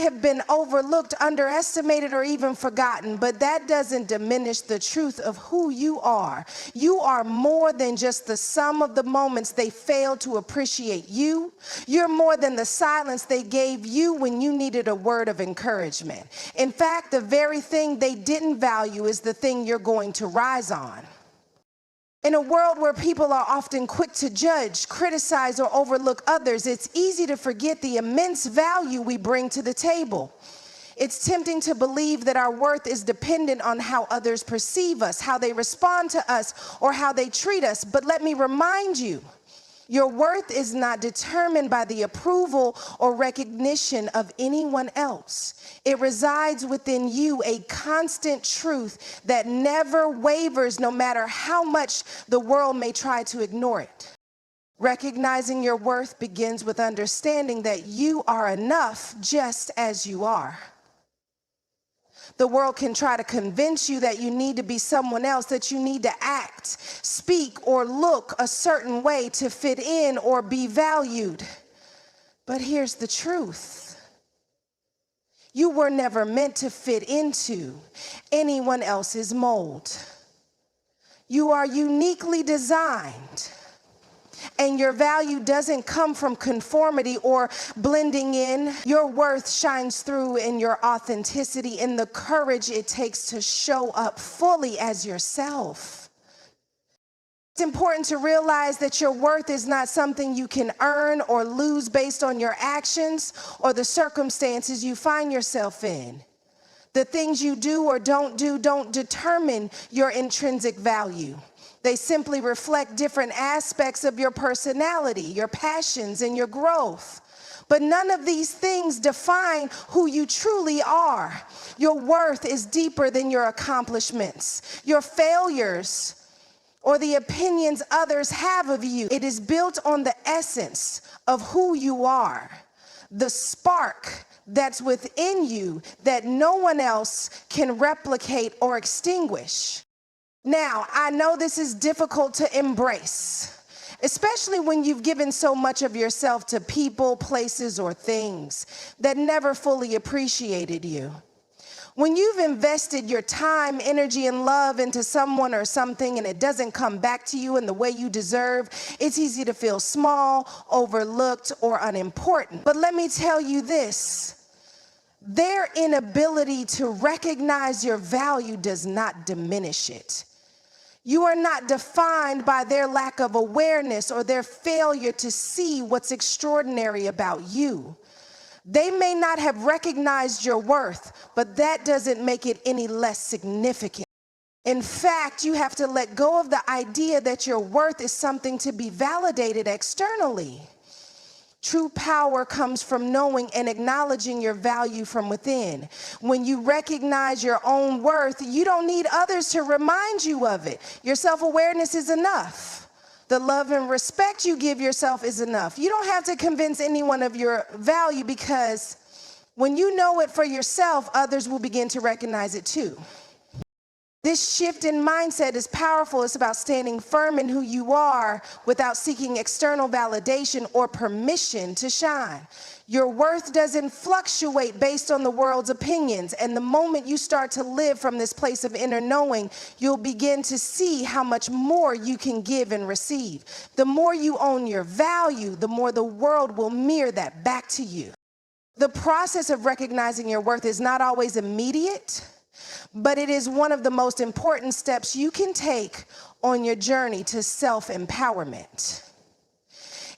have been overlooked, underestimated, or even forgotten, but that doesn't diminish the truth of who you are. You are more than just the sum of the moments they failed to appreciate you. You're more than the silence they gave you when you needed a word of encouragement. In fact, the very thing they didn't value is the thing you're going to rise on. In a world where people are often quick to judge, criticize, or overlook others, it's easy to forget the immense value we bring to the table. It's tempting to believe that our worth is dependent on how others perceive us, how they respond to us, or how they treat us. But let me remind you, your worth is not determined by the approval or recognition of anyone else. It resides within you, a constant truth that never wavers no matter how much the world may try to ignore it. Recognizing your worth begins with understanding that you are enough just as you are. The world can try to convince you that you need to be someone else, that you need to act, speak, or look a certain way to fit in or be valued. But here's the truth. You were never meant to fit into anyone else's mold. You are uniquely designed. And your value doesn't come from conformity or blending in. Your worth shines through in your authenticity, in the courage it takes to show up fully as yourself. It's important to realize that your worth is not something you can earn or lose based on your actions or the circumstances you find yourself in. The things you do or don't do don't determine your intrinsic value. They simply reflect different aspects of your personality, your passions, and your growth. But none of these things define who you truly are. Your worth is deeper than your accomplishments, your failures, or the opinions others have of you. It is built on the essence of who you are, the spark that's within you that no one else can replicate or extinguish. Now, I know this is difficult to embrace, especially when you've given so much of yourself to people, places, or things that never fully appreciated you. When you've invested your time, energy, and love into someone or something and it doesn't come back to you in the way you deserve, it's easy to feel small, overlooked, or unimportant. But let me tell you this. Their inability to recognize your value does not diminish it. You are not defined by their lack of awareness or their failure to see what's extraordinary about you. They may not have recognized your worth, but that doesn't make it any less significant. In fact, you have to let go of the idea that your worth is something to be validated externally. True power comes from knowing and acknowledging your value from within. When you recognize your own worth, you don't need others to remind you of it. Your self-awareness is enough. The love and respect you give yourself is enough. You don't have to convince anyone of your value, because when you know it for yourself, others will begin to recognize it too. This shift in mindset is powerful. It's about standing firm in who you are without seeking external validation or permission to shine. Your worth doesn't fluctuate based on the world's opinions. And the moment you start to live from this place of inner knowing, you'll begin to see how much more you can give and receive. The more you own your value, the more the world will mirror that back to you. The process of recognizing your worth is not always immediate, but it is one of the most important steps you can take on your journey to self-empowerment.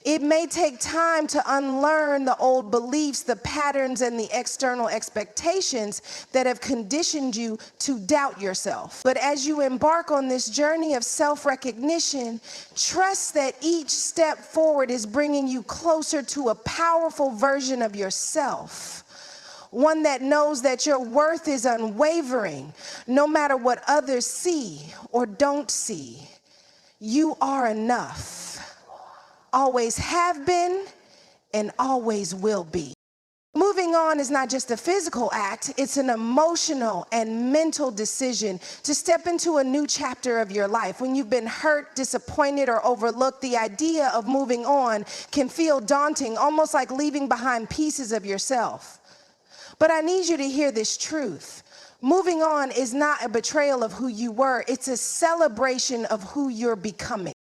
It may take time to unlearn the old beliefs, the patterns, and the external expectations that have conditioned you to doubt yourself. But as you embark on this journey of self-recognition, trust that each step forward is bringing you closer to a powerful version of yourself. One that knows that your worth is unwavering, no matter what others see or don't see. You are enough, always have been, and always will be. Moving on is not just a physical act, it's an emotional and mental decision to step into a new chapter of your life. When you've been hurt, disappointed, or overlooked, the idea of moving on can feel daunting, almost like leaving behind pieces of yourself. But I need you to hear this truth. Moving on is not a betrayal of who you were. It's a celebration of who you're becoming.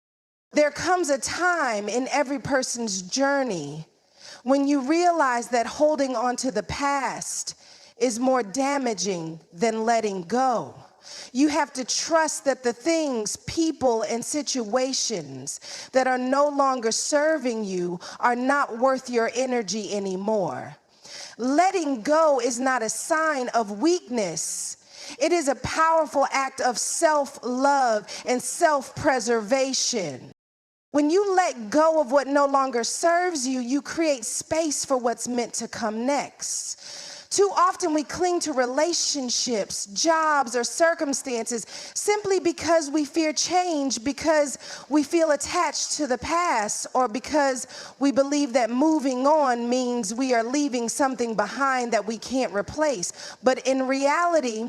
There comes a time in every person's journey when you realize that holding on to the past is more damaging than letting go. You have to trust that the things, people, and situations that are no longer serving you are not worth your energy anymore. Letting go is not a sign of weakness. It is a powerful act of self-love and self-preservation. When you let go of what no longer serves you, you create space for what's meant to come next. Too often we cling to relationships, jobs, or circumstances simply because we fear change, because we feel attached to the past, or because we believe that moving on means we are leaving something behind that we can't replace. But in reality,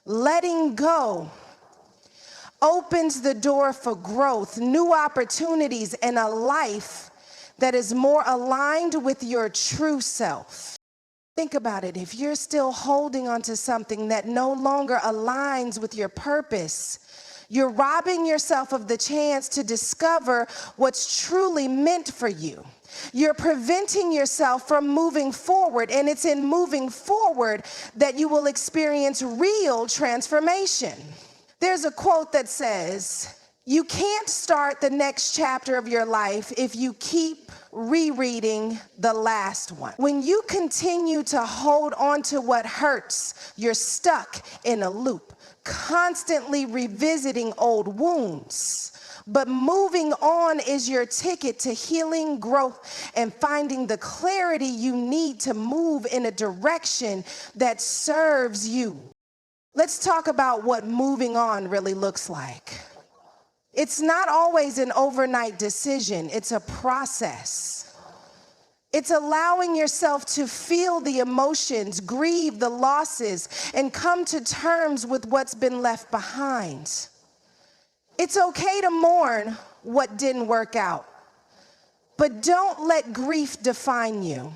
letting go opens the door for growth, new opportunities, and a life that is more aligned with your true self. Think about it. If you're still holding on to something that no longer aligns with your purpose, you're robbing yourself of the chance to discover what's truly meant for you. You're preventing yourself from moving forward, and it's in moving forward that you will experience real transformation. There's a quote that says, "You can't start the next chapter of your life if you keep rereading the last one." When you continue to hold on to what hurts, you're stuck in a loop, constantly revisiting old wounds. But moving on is your ticket to healing, growth, and finding the clarity you need to move in a direction that serves you. Let's talk about what moving on really looks like. It's not always an overnight decision, it's a process. It's allowing yourself to feel the emotions, grieve the losses, and come to terms with what's been left behind. It's okay to mourn what didn't work out, but don't let grief define you.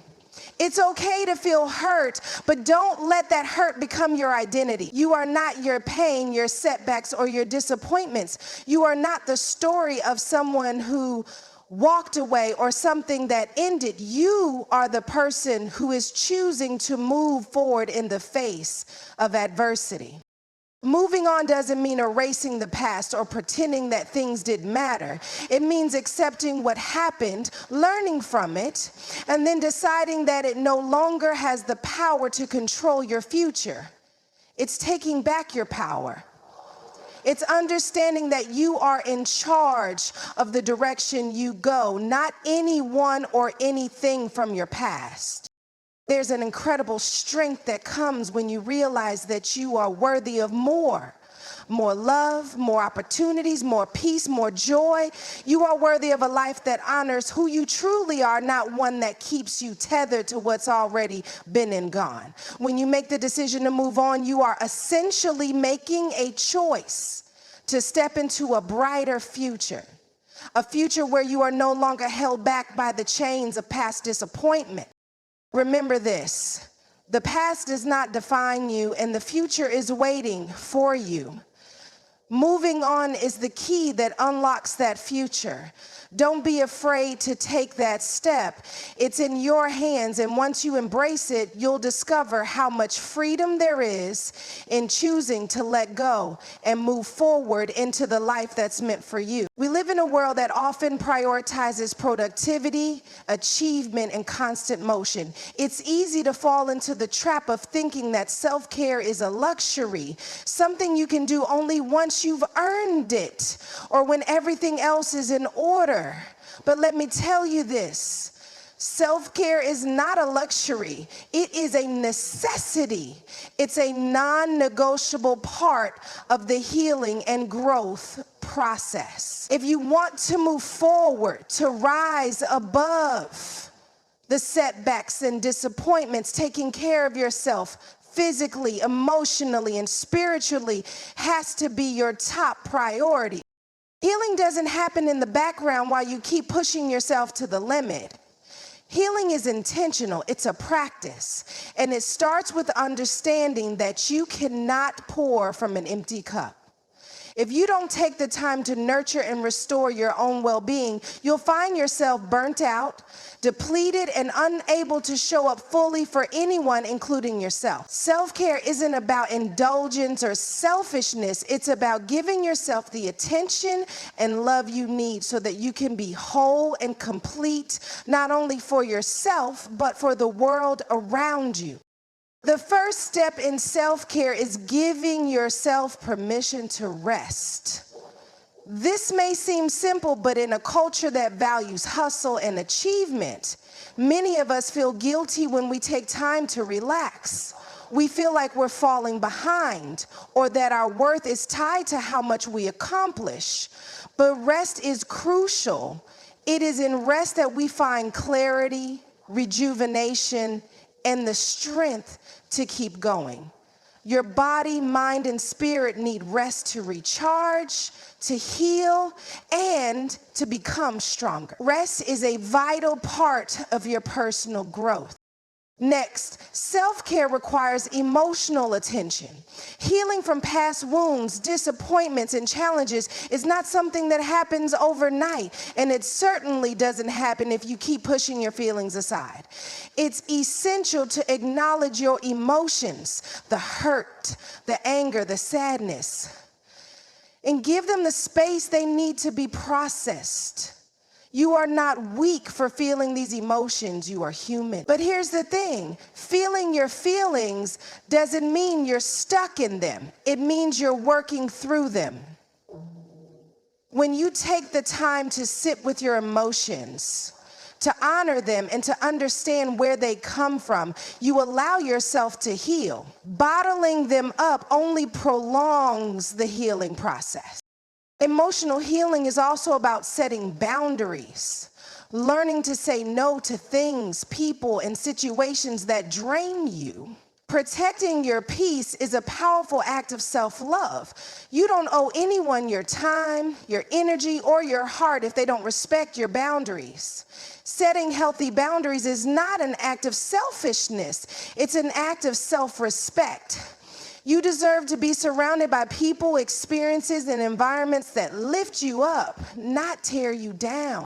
It's okay to feel hurt, but don't let that hurt become your identity. You are not your pain, your setbacks, or your disappointments. You are not the story of someone who walked away or something that ended. You are the person who is choosing to move forward in the face of adversity. Moving on doesn't mean erasing the past or pretending that things didn't matter. It means accepting what happened, learning from it, and then deciding that it no longer has the power to control your future. It's taking back your power. It's understanding that you are in charge of the direction you go, not anyone or anything from your past. There's an incredible strength that comes when you realize that you are worthy of more love, more opportunities, more peace, more joy. You are worthy of a life that honors who you truly are, not one that keeps you tethered to what's already been and gone. When you make the decision to move on, you are essentially making a choice to step into a brighter future, a future where you are no longer held back by the chains of past disappointment. Remember this, the past does not define you, and the future is waiting for you. Moving on is the key that unlocks that future. Don't be afraid to take that step. It's in your hands, and once you embrace it, you'll discover how much freedom there is in choosing to let go and move forward into the life that's meant for you. We live in a world that often prioritizes productivity, achievement, and constant motion. It's easy to fall into the trap of thinking that self-care is a luxury, something you can do only once you've earned it, or when everything else is in order. But let me tell you this, self-care is not a luxury. It is a necessity. It's a non-negotiable part of the healing and growth process. If you want to move forward, to rise above the setbacks and disappointments, taking care of yourself physically, emotionally, and spiritually has to be your top priority. Healing doesn't happen in the background while you keep pushing yourself to the limit. Healing is intentional, it's a practice, and it starts with understanding that you cannot pour from an empty cup. If you don't take the time to nurture and restore your own well-being, you'll find yourself burnt out, depleted, and unable to show up fully for anyone, including yourself. Self-care isn't about indulgence or selfishness. It's about giving yourself the attention and love you need so that you can be whole and complete, not only for yourself, but for the world around you. The first step in self-care is giving yourself permission to rest. This may seem simple, but in a culture that values hustle and achievement, many of us feel guilty when we take time to relax. We feel like we're falling behind or that our worth is tied to how much we accomplish. But rest is crucial. It is in rest that we find clarity, rejuvenation, and the strength to keep going. Your body, mind, and spirit need rest to recharge, to heal, and to become stronger. Rest is a vital part of your personal growth. Next, self-care requires emotional attention. Healing from past wounds, disappointments, and challenges is not something that happens overnight, and it certainly doesn't happen if you keep pushing your feelings aside. It's essential to acknowledge your emotions, the hurt, the anger, the sadness, and give them the space they need to be processed. You are not weak for feeling these emotions. You are human. But here's the thing. Feeling your feelings doesn't mean you're stuck in them. It means you're working through them. When you take the time to sit with your emotions, to honor them, and to understand where they come from, you allow yourself to heal. Bottling them up only prolongs the healing process. Emotional healing is also about setting boundaries, learning to say no to things, people, and situations that drain you. Protecting your peace is a powerful act of self-love. You don't owe anyone your time, your energy, or your heart if they don't respect your boundaries. Setting healthy boundaries is not an act of selfishness. It's an act of self-respect. You deserve to be surrounded by people, experiences, and environments that lift you up, not tear you down.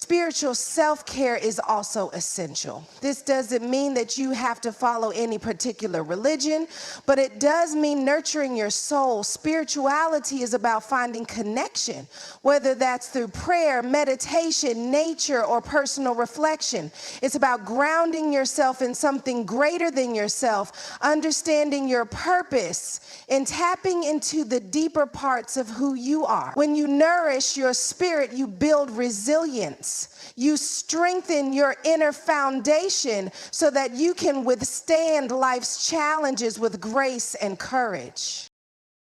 Spiritual self-care is also essential. This doesn't mean that you have to follow any particular religion, but it does mean nurturing your soul. Spirituality is about finding connection, whether that's through prayer, meditation, nature, or personal reflection. It's about grounding yourself in something greater than yourself, understanding your purpose, and tapping into the deeper parts of who you are. When you nourish your spirit, you build resilience. You strengthen your inner foundation so that you can withstand life's challenges with grace and courage.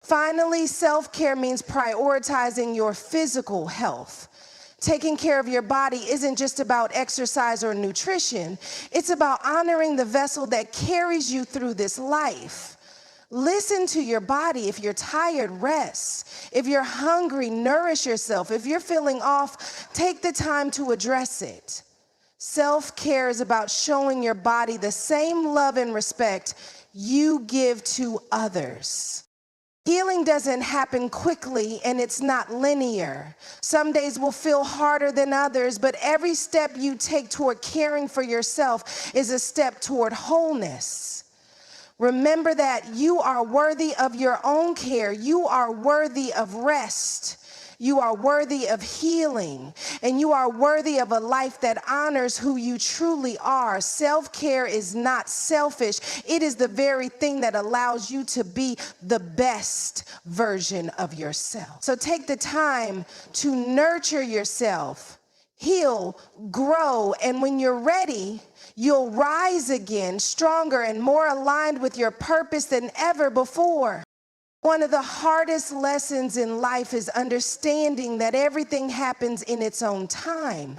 Finally, self-care means prioritizing your physical health. Taking care of your body isn't just about exercise or nutrition. It's about honoring the vessel that carries you through this life. Listen to your body. If you're tired, rest. If you're hungry, nourish yourself. If you're feeling off, take the time to address it. Self-care is about showing your body the same love and respect you give to others. Healing doesn't happen quickly, and it's not linear. Some days will feel harder than others, but every step you take toward caring for yourself is a step toward wholeness. Remember that you are worthy of your own care. You are worthy of rest. You are worthy of healing, and you are worthy of a life that honors who you truly are. Self-care is not selfish. It is the very thing that allows you to be the best version of yourself. So take the time to nurture yourself, heal, grow, and when you're ready, you'll rise again, stronger and more aligned with your purpose than ever before. One of the hardest lessons in life is understanding that everything happens in its own time.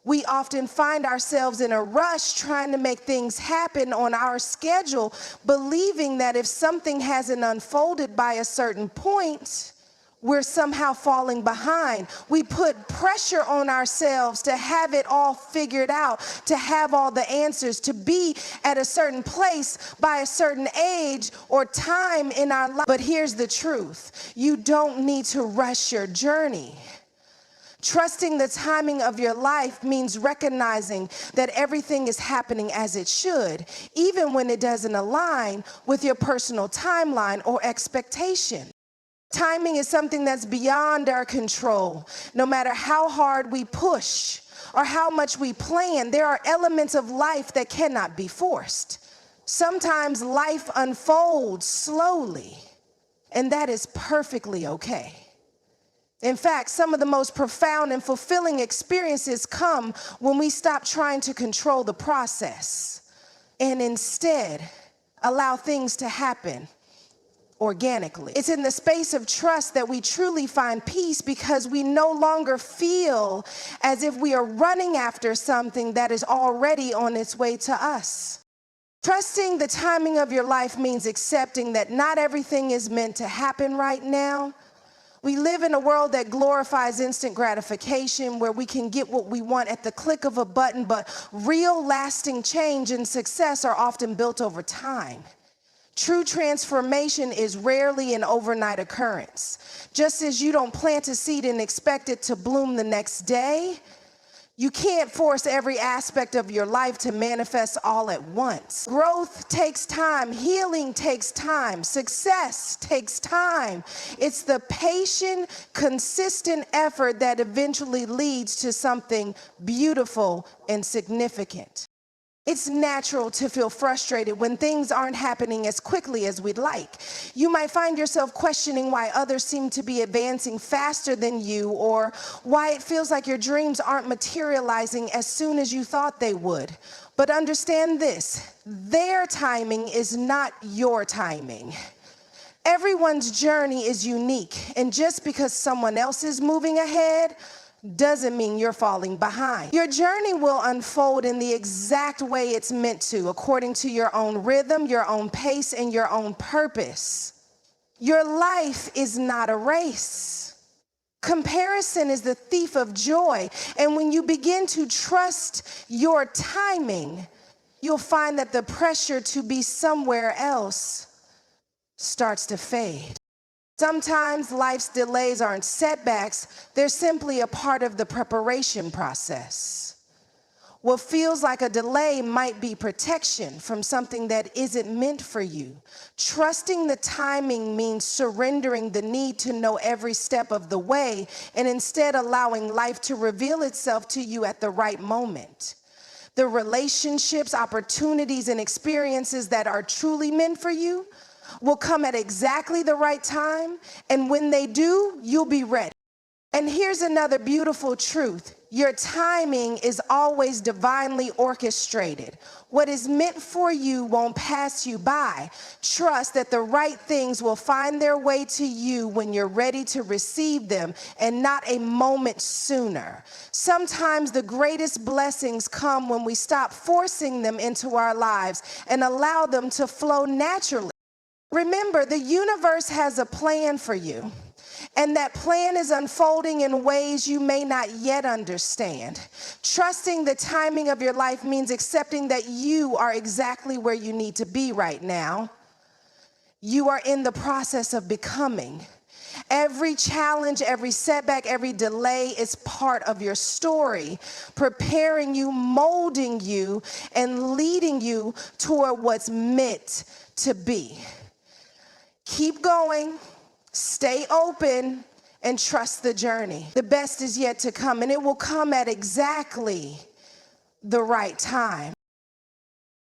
We often find ourselves in a rush trying to make things happen on our schedule, believing that if something hasn't unfolded by a certain point, we're somehow falling behind. We put pressure on ourselves to have it all figured out, to have all the answers, to be at a certain place by a certain age or time in our life. But here's the truth. You don't need to rush your journey. Trusting the timing of your life means recognizing that everything is happening as it should, even when it doesn't align with your personal timeline or expectation. Timing is something that's beyond our control. No matter how hard we push or how much we plan, there are elements of life that cannot be forced. Sometimes life unfolds slowly, and that is perfectly okay. In fact, some of the most profound and fulfilling experiences come when we stop trying to control the process and instead allow things to happen organically. It's in the space of trust that we truly find peace, because we no longer feel as if we are running after something that is already on its way to us. Trusting the timing of your life means accepting that not everything is meant to happen right now. We live in a world that glorifies instant gratification, where we can get what we want at the click of a button, but real lasting change and success are often built over time. True transformation is rarely an overnight occurrence. Just as you don't plant a seed and expect it to bloom the next day, you can't force every aspect of your life to manifest all at once. Growth takes time. Healing takes time. Success takes time. It's the patient, consistent effort that eventually leads to something beautiful and significant. It's natural to feel frustrated when things aren't happening as quickly as we'd like. You might find yourself questioning why others seem to be advancing faster than you, or why it feels like your dreams aren't materializing as soon as you thought they would. But understand this: their timing is not your timing. Everyone's journey is unique, and just because someone else is moving ahead doesn't mean you're falling behind. Your journey will unfold in the exact way it's meant to, according to your own rhythm, your own pace, and your own purpose. Your life is not a race. Comparison is the thief of joy, and when you begin to trust your timing, you'll find that the pressure to be somewhere else starts to fade. Sometimes life's delays aren't setbacks, they're simply a part of the preparation process. What feels like a delay might be protection from something that isn't meant for you. Trusting the timing means surrendering the need to know every step of the way, and instead allowing life to reveal itself to you at the right moment. The relationships, opportunities, and experiences that are truly meant for you will come at exactly the right time, and when they do, you'll be ready. And here's another beautiful truth: your timing is always divinely orchestrated. What is meant for you won't pass you by. Trust that the right things will find their way to you when you're ready to receive them, and not a moment sooner. Sometimes the greatest blessings come when we stop forcing them into our lives and allow them to flow naturally. Remember, the universe has a plan for you, and that plan is unfolding in ways you may not yet understand. Trusting the timing of your life means accepting that you are exactly where you need to be right now. You are in the process of becoming. Every challenge, every setback, every delay is part of your story, preparing you, molding you, and leading you toward what's meant to be. Keep going, stay open, and trust the journey. The best is yet to come, and it will come at exactly the right time.